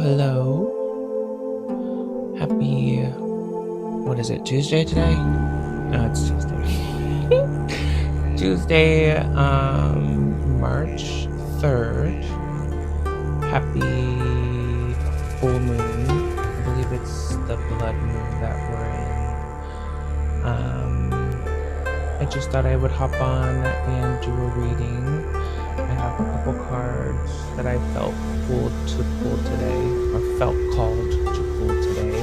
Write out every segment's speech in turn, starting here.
hello. What is it, Tuesday today? No, it's Tuesday. Tuesday, March 3rd. Happy full moon. I believe it's the blood moon that we're in. I just thought I would hop on and do a reading. I have a couple cards that I felt pulled to pull today, or felt called to pull today.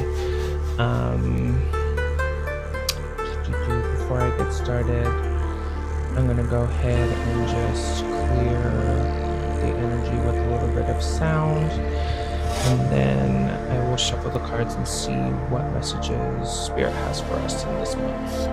Before I get started, I'm going to go ahead and just clear the energy with a little bit of sound, and then I will shuffle the cards and see what messages Spirit has for us in this month.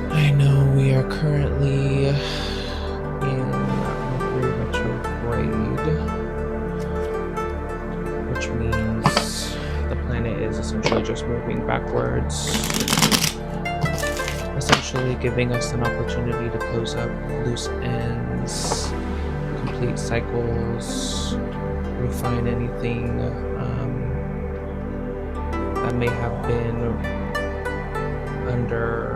I know we are currently in Mercury retrograde, which means the planet is essentially just moving backwards, essentially giving us an opportunity to close up loose ends, complete cycles, refine anything that may have been under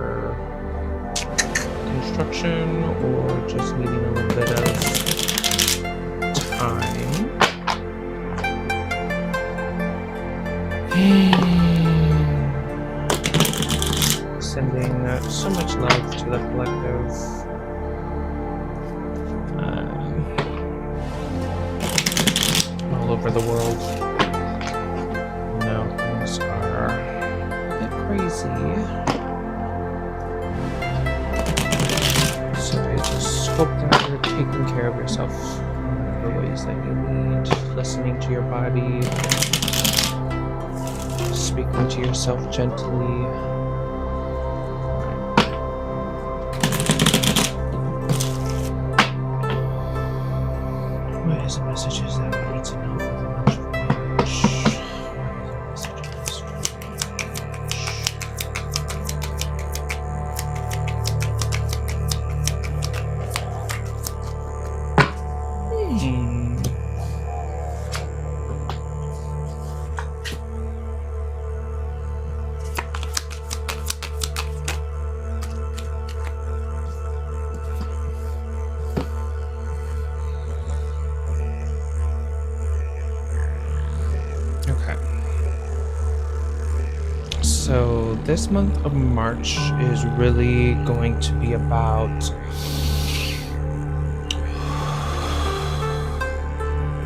construction or just needing a little bit of time. Sending so much love to the collective. All over the world. Things are a bit crazy. So I just hope that you're taking care of yourself in whatever ways that you need, listening to your body, speaking to yourself gently. What is the messages that we need to know for the month of March? So this month of March is really going to be about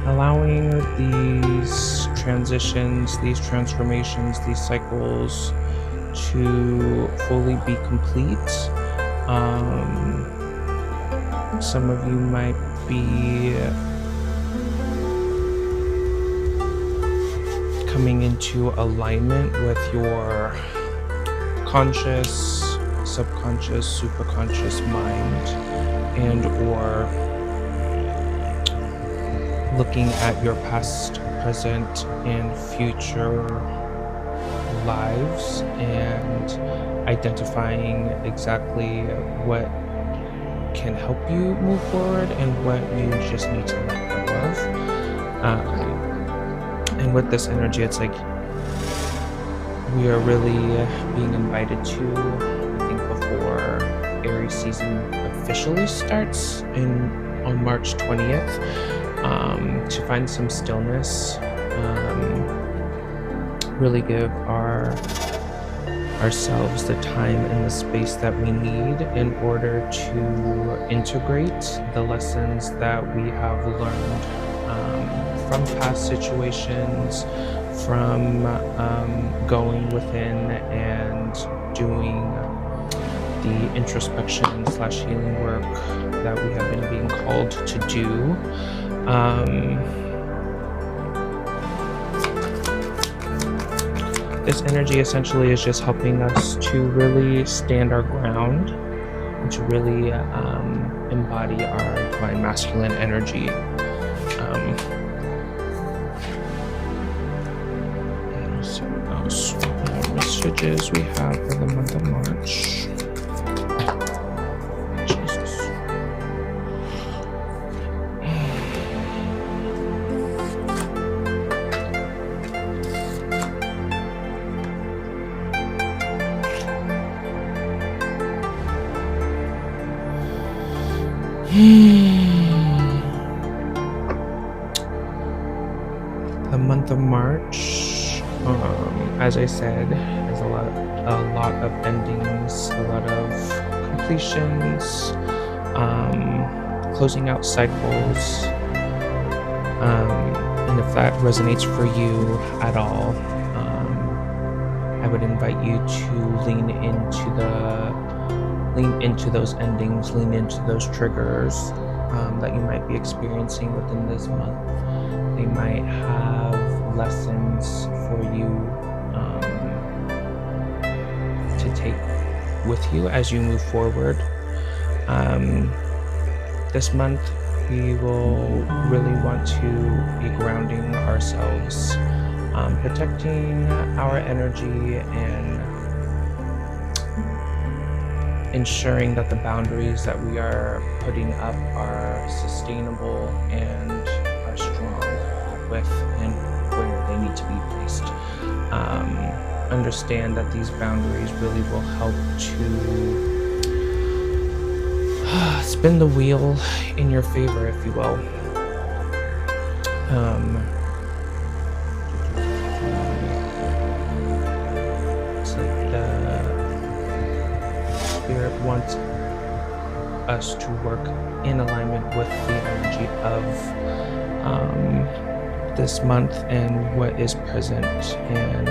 allowing these transitions, these transformations, these cycles to fully be complete. Some of you might be coming into alignment with your conscious, subconscious, superconscious mind, and or looking at your past, present, and future lives and identifying exactly what can help you move forward and what you just need to let go of. And with this energy, it's like we are really being invited to, I think before Aries season officially starts on March 20th, to find some stillness, really give our ourselves the time and the space that we need in order to integrate the lessons that we have learned from past situations, from going within and doing the introspection / healing work that we have been being called to do. This energy essentially is just helping us to really stand our ground and to really embody our divine masculine energy. So those messages we have for the month of March. Jesus. The month of March, as I said, is a lot of endings, a lot of completions, closing out cycles. And if that resonates for you at all, I would invite you to lean into those endings, lean into those triggers that you might be experiencing within this month. They might have lessons for you to take with you as you move forward. This month, we will really want to be grounding ourselves, protecting our energy, and ensuring that the boundaries that we are putting up are sustainable and are strong with and where they need to be placed. Understand that these boundaries really will help to spin the wheel in your favor, if you will. It's like the Spirit wants us to work in alignment with the energy of this month and what is present. And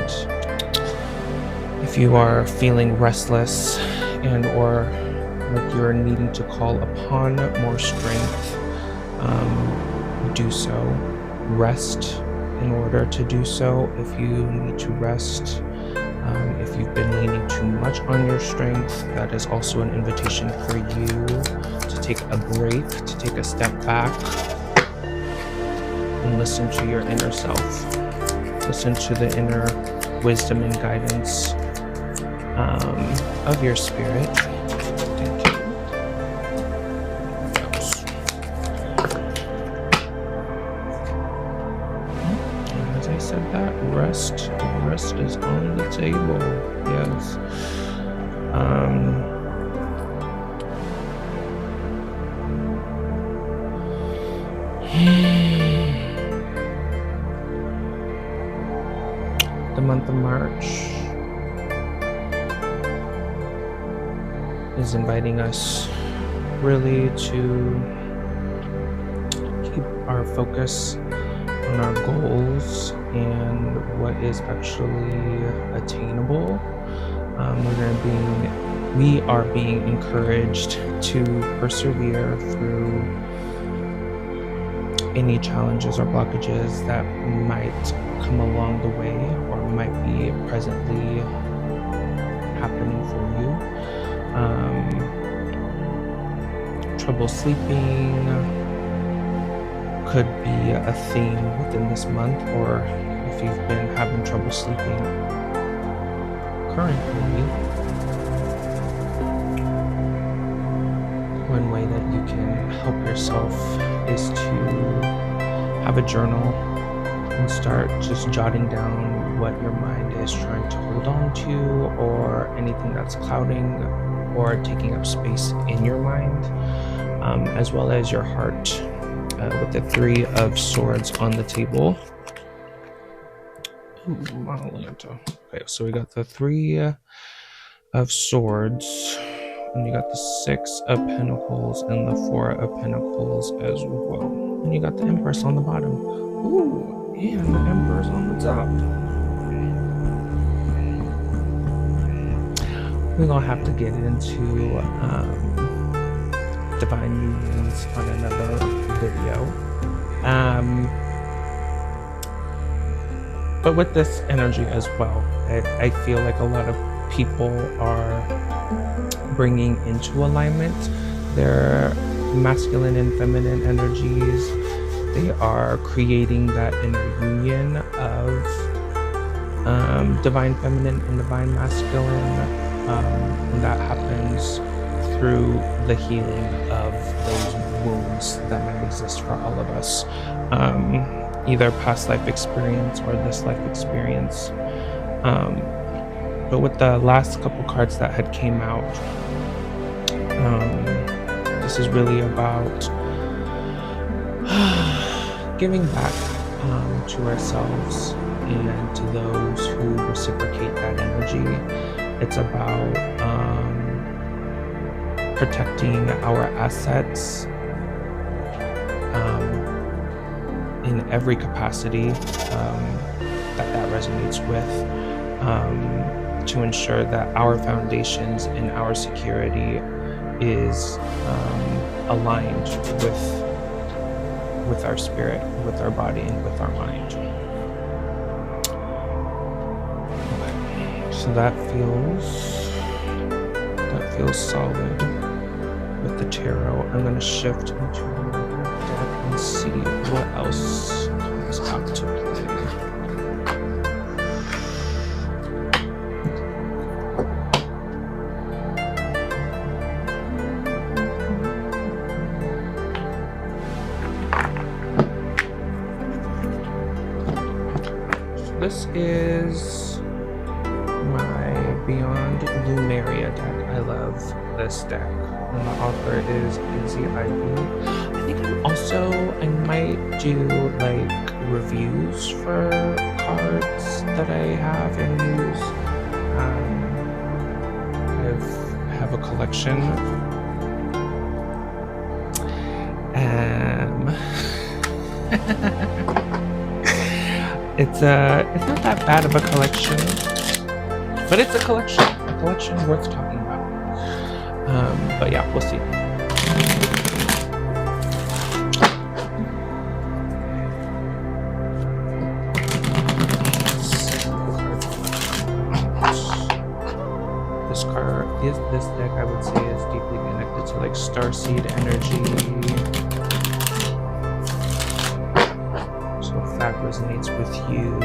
if you are feeling restless and or like you're needing to call upon more strength, do so. Rest in order to do so. If you need to rest, if you've been leaning too much on your strength, that is also an invitation for you to take a break, to take a step back and listen to your inner self. Listen to the inner wisdom and guidance of your spirit. Thank you. And as I said that, rest is on the table. Yes. The month of March is inviting us really to keep our focus on our goals and what is actually attainable. We are being encouraged to persevere through any challenges or blockages that might come along the way or might be presently happening for you. Trouble sleeping could be a theme within this month, or if you've been having trouble sleeping currently, one way that you can help yourself is to have a journal and start just jotting down what your mind is trying to hold on to, or anything that's clouding or taking up space in your mind, as well as your heart, with the 3 of Swords on the table. Okay, so we got the 3 of Swords, and you got the Six of Pentacles and the Four of Pentacles as well. And you got the Empress on the bottom. Ooh, and the Emperor's on the top. We're gonna have to get into divine unions on another video. But with this energy as well, I feel like a lot of people are bringing into alignment their masculine and feminine energies. They are creating that inner union of divine feminine and divine masculine, and that happens through the healing of those wounds that might exist for all of us, either past life experience or this life experience. But with the last couple cards that had came out, this is really about giving back to ourselves and to those who reciprocate that energy. It's about protecting our assets in every capacity that resonates with, to ensure that our foundations and our security is aligned with our spirit, with our body, and with our mind. So that feels solid with the tarot. I'm going to shift into another deck and see what else comes out to play. So this is my Beyond Lumeria deck. I love this deck. And the author is Easy Ivy. I think I might do like reviews for cards that I have and use. I have a collection. It's not that bad of a collection, but it's a collection worth talking about. But yeah, we'll see. This deck, I would say, is deeply connected to like starseed energy. So if that resonates with you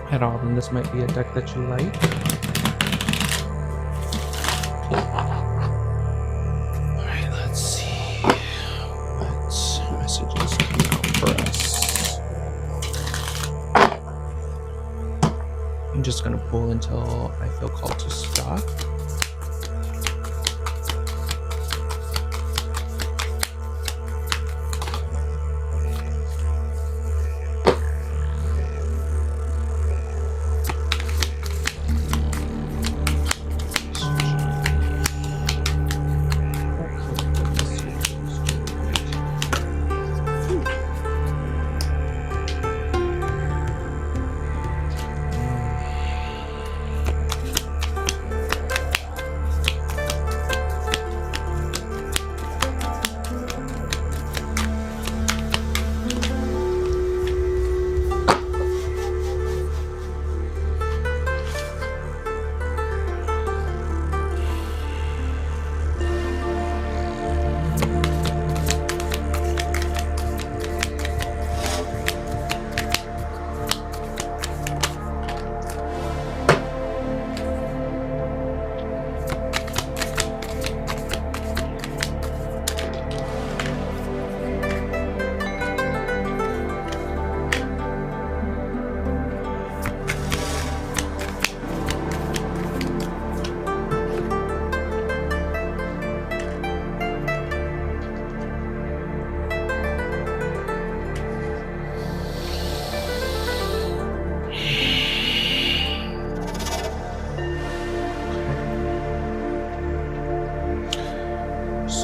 at all, then this might be a deck that you like. Alright, let's see what messages come out for us. I'm just going to pull until I feel called to stop.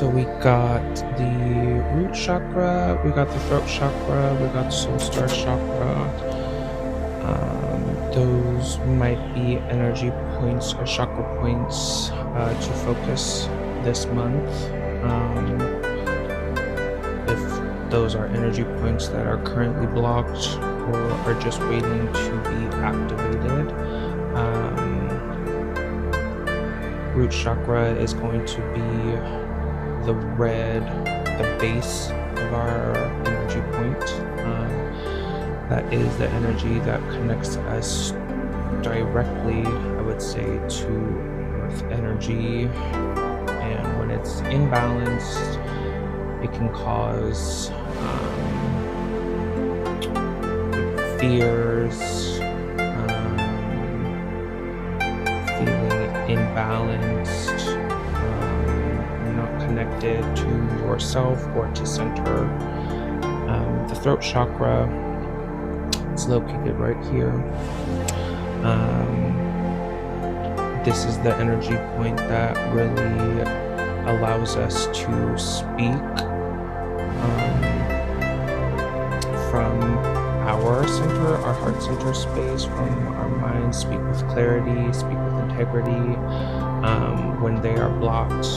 So we got the root chakra, we got the throat chakra, we got the soul star chakra. Those might be energy points or chakra points to focus this month. If those are energy points that are currently blocked or are just waiting to be activated, root chakra is going to be the red, the base of our energy point. That is the energy that connects us directly, I would say, to earth energy. And when it's imbalanced, it can cause fears, feeling imbalanced, not connected to yourself or to center. The throat chakra, it's located right here. This is the energy point that really allows us to speak from our center, our heart center space, from our mind, speak with clarity, speak with integrity. When they are blocked,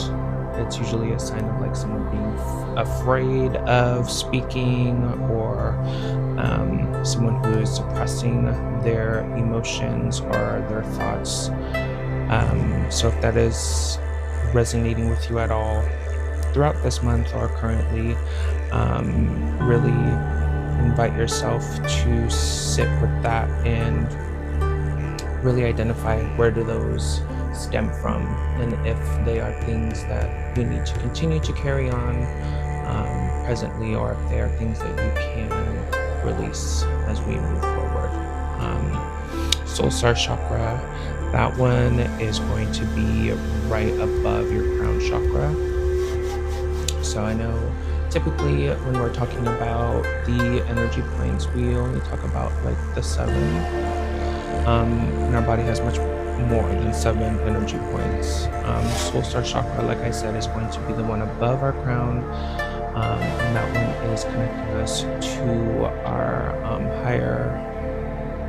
it's usually a sign of like someone being afraid of speaking, or someone who is suppressing their emotions or their thoughts. So if that is resonating with you at all throughout this month or currently, really invite yourself to sit with that and really identify where do those stem from, and if they are things that you need to continue to carry on presently, or if they are things that you can release as we move forward. Soul star chakra, that one is going to be right above your crown chakra. So I know typically when we're talking about the energy points, we only talk about like the 7. And our body has much more than 7 energy points. Soul star chakra, like I said, is going to be the one above our crown. And that one is connecting us to our higher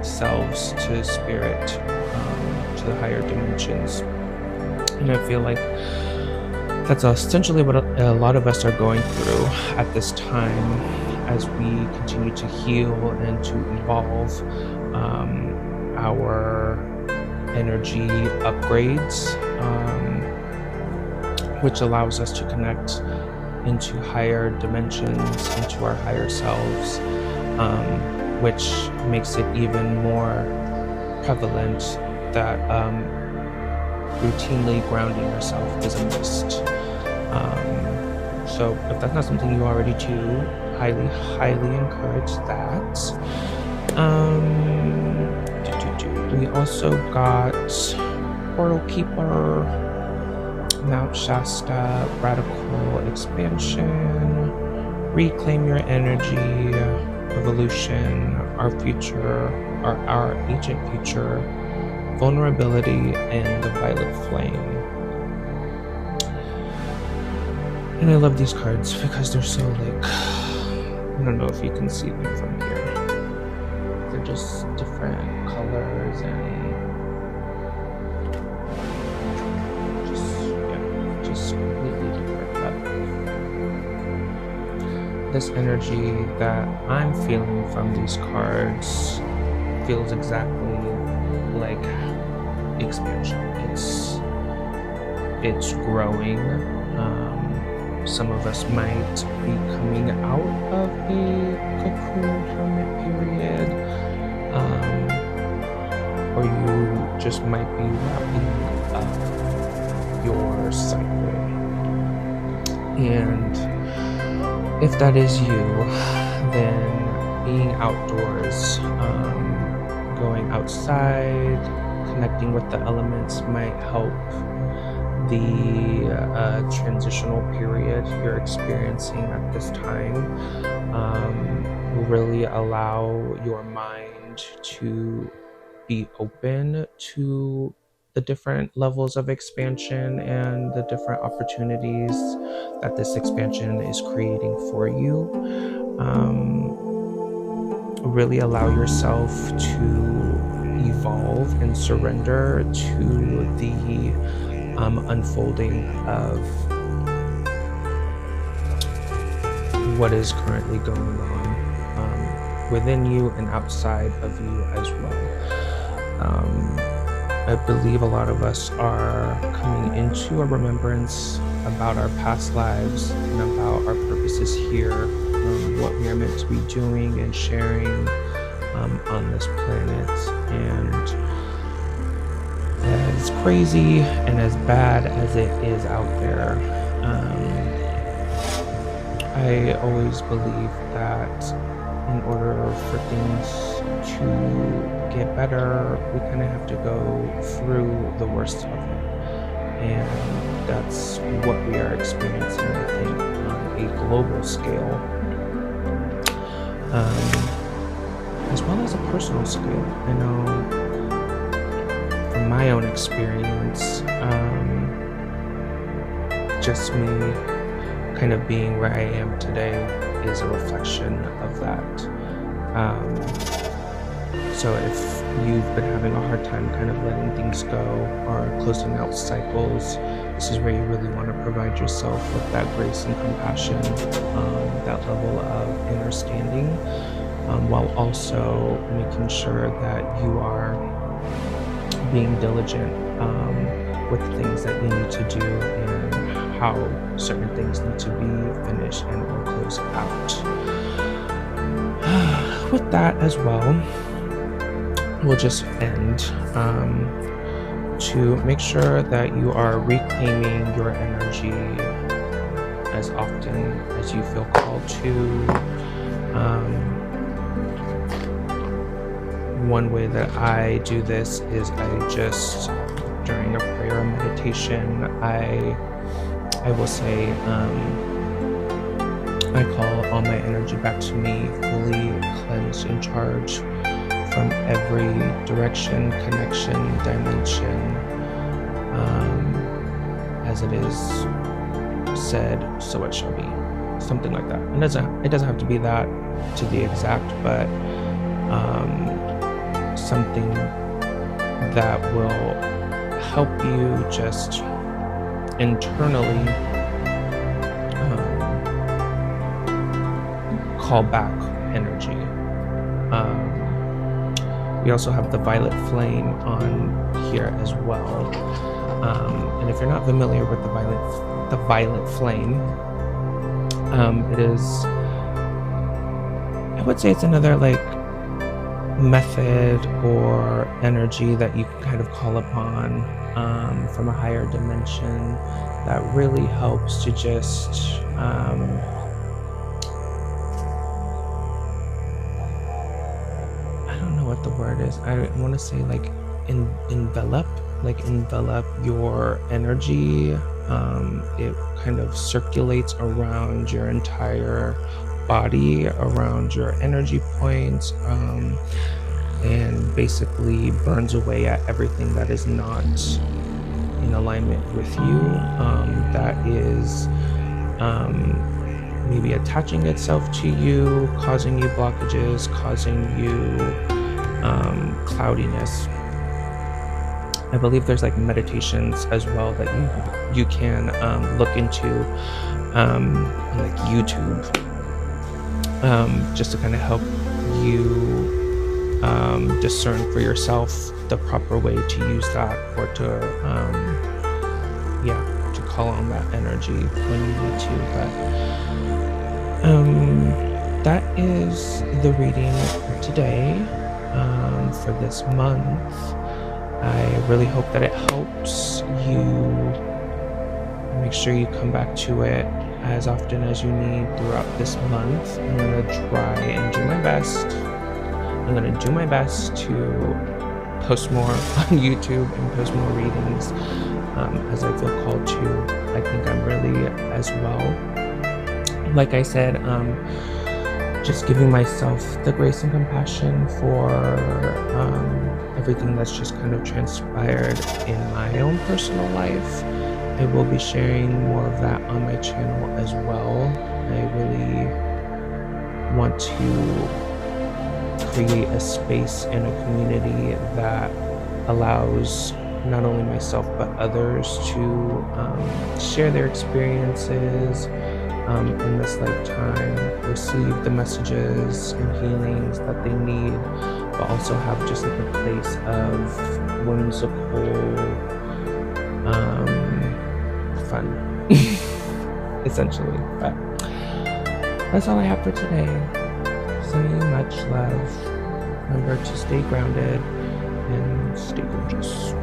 selves, to spirit, to the higher dimensions. And I feel like that's essentially what a lot of us are going through at this time as we continue to heal and to evolve our energy upgrades, which allows us to connect into higher dimensions, into our higher selves, which makes it even more prevalent that routinely grounding yourself is a must. So if that's not something you already do, highly encourage that. We also got Portal Keeper, Mount Shasta, Radical Expansion, Reclaim Your Energy, Evolution, Our Future, our Ancient Future, Vulnerability, and the Violet Flame. And I love these cards because they're so like, I don't know if you can see them from here. They're just different colors and just completely different. But this energy that I'm feeling from these cards feels exactly like expansion. It's growing. Some of us might be coming out of a cocoon hermit period, or you just might be wrapping up your cycle. And if that is you, then being outdoors, going outside, connecting with the elements might help the transitional period you're experiencing at this time. Really allow your mind to be open to the the different levels of expansion and the different opportunities that this expansion is creating for you. Really allow yourself to evolve and surrender to the unfolding of what is currently going on within you and outside of you as well. I believe a lot of us are coming into a remembrance about our past lives and about our purposes here, what we are meant to be doing and sharing on this planet. And as crazy and as bad as it is out there, I always believe that in order for things to get better, we kind of have to go through the worst of it. And that's what we are experiencing, I think, on a global scale, as well as a personal scale. I know from my own experience, just me kind of being where I am today is a reflection of that. So if you've been having a hard time kind of letting things go or closing out cycles, this is where you really want to provide yourself with that grace and compassion, that level of understanding, while also making sure that you are being diligent with the things that you need to do and how certain things need to be finished and or closed out. With that as well, we'll just end to make sure that you are reclaiming your energy as often as you feel called to. One way that I do this is I just, during a prayer or meditation, I will say, I call all my energy back to me, fully cleansed and charged from every direction, connection, dimension, as it is said, so it shall be. Something like that. It doesn't have to be that to the exact, but something that will help you just internally call back energy. We also have the violet flame on here as well. And if you're not familiar with the violet flame, it is, I would say it's another method or energy that you can kind of call upon from a higher dimension that really helps to just I don't know what the word is. I want to say envelop your energy. It kind of circulates around your entire body, around your energy points, and basically burns away at everything that is not in alignment with you, that is maybe attaching itself to you, causing you blockages, causing you cloudiness. I believe there's meditations as well that you can look into on YouTube, just to kind of help you discern for yourself the proper way to use that, or to call on that energy when you need to. But that is the reading for today, for this month. I really hope that it helps you. Make sure you come back to it as often as you need throughout this month. I'm going to try and do my best. I'm going to do my best to post more on YouTube and post more readings as I feel called to. I think I'm really as well. Like I said, just giving myself the grace and compassion for everything that's just kind of transpired in my own personal life. I will be sharing more of that on my channel as well. I really want to create a space and a community that allows not only myself but others to share their experiences in this lifetime, receive the messages and healings that they need, but also have just like a place of whimsical fun, essentially. But that's all I have for today. Sending you much love. Remember to stay grounded and stay gorgeous.